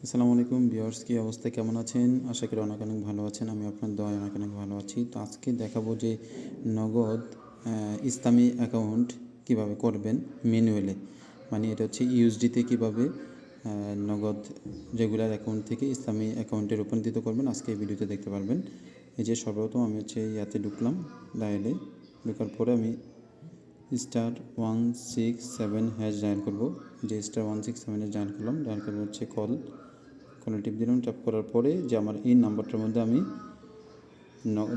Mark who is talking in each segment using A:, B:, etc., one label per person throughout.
A: আসসালামু আলাইকুম ভিউয়ার্স, কি অবস্থা, কেমন আছেন? আশা করি অনেক অনেক ভালো আছেন। আমি আপনার দয়ায় অনেক অনেক ভালো আছি। তো আজকে দেখাবো যে নগদ ইসলামী অ্যাকাউন্ট কিভাবে করবেন ম্যানুয়ালি। মানে এটা হচ্ছে ইউএসডিতে কিভাবে নগদ রেগুলার অ্যাকাউন্ট থেকে ইসলামী অ্যাকাউন্টে রূপান্তরিত করবেন আজকে এই ভিডিওতে দেখতে পারবেন। এই যে সর্বপ্রথম আমি হচ্ছে ইয়াতে ঢুকলাম, ডায়ালে ঢোকার পরে আমি *167# ডায়াল করবো। যে *167 ডায়াল করলাম, ডায়াল করে হচ্ছে কলে টিপ দিলাম। ট্যাপ করার পরে যে আমার এই নাম্বারটার মধ্যে আমি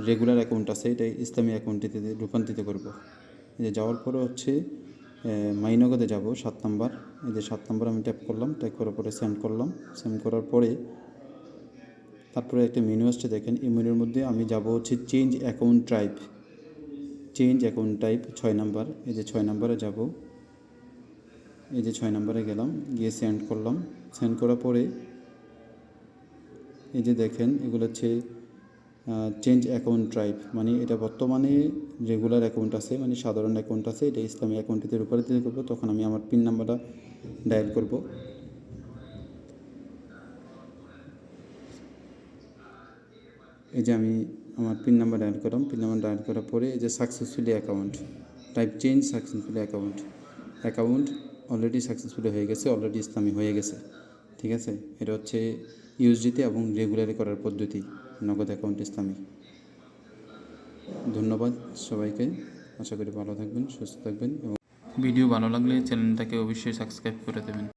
A: রেগুলার অ্যাকাউন্ট আছে এটা ইসলামী অ্যাকাউন্টটিতে রূপান্তরিত করব। এই যে যাওয়ার পরে হচ্ছে মাইনগদে যাব 7 নাম্বার। এই যে 7 নাম্বার আমি ট্যাপ করলাম, ট্যাপ করার পরে সেন্ড করলাম। সেন্ড করার পরে তারপরে একটা মেনু আসছে, দেখেন এই মেনুর মধ্যে আমি যাব হচ্ছে চেঞ্জ অ্যাকাউন্ট টাইপ। 6 নাম্বার। এই যে 6 নাম্বারে যাব। এই যে 6 নাম্বারে গেলাম, গিয়ে সেন্ড করলাম। সেন্ড করার পরে এই যে দেখেন এগুলো হচ্ছে চেঞ্জ অ্যাকাউন্ট টাইপ, মানে এটা বর্তমানে রেগুলার অ্যাকাউন্ট আছে, মানে সাধারণ অ্যাকাউন্ট আছে, এটা ইসলামী অ্যাকাউন্টটিতে রূপান্তরিত করবো। তখন আমি আমার পিন নাম্বারটা ডায়াল করব। এই যে আমি আমার পিন নাম্বার ডায়াল করলাম। পিন নাম্বার ডায়াল করার পরে এই যে successfully account type change successfully account already successfully হয়ে গেছে, অলরেডি ইসলামী হয়ে গেছে। ঠিক আছে, এটা হচ্ছে ইউএসডিতে এবং রেগুলারে করার পদ্ধতি নগদ অ্যাকাউন্ট ইসলামী। ধন্যবাদ সবাইকে। আশা করি ভালো থাকবেন, সুস্থ থাকবেন এবং ভিডিও ভালো লাগলে চ্যানেলটাকে অবশ্যই সাবস্ক্রাইব করে দেবেন।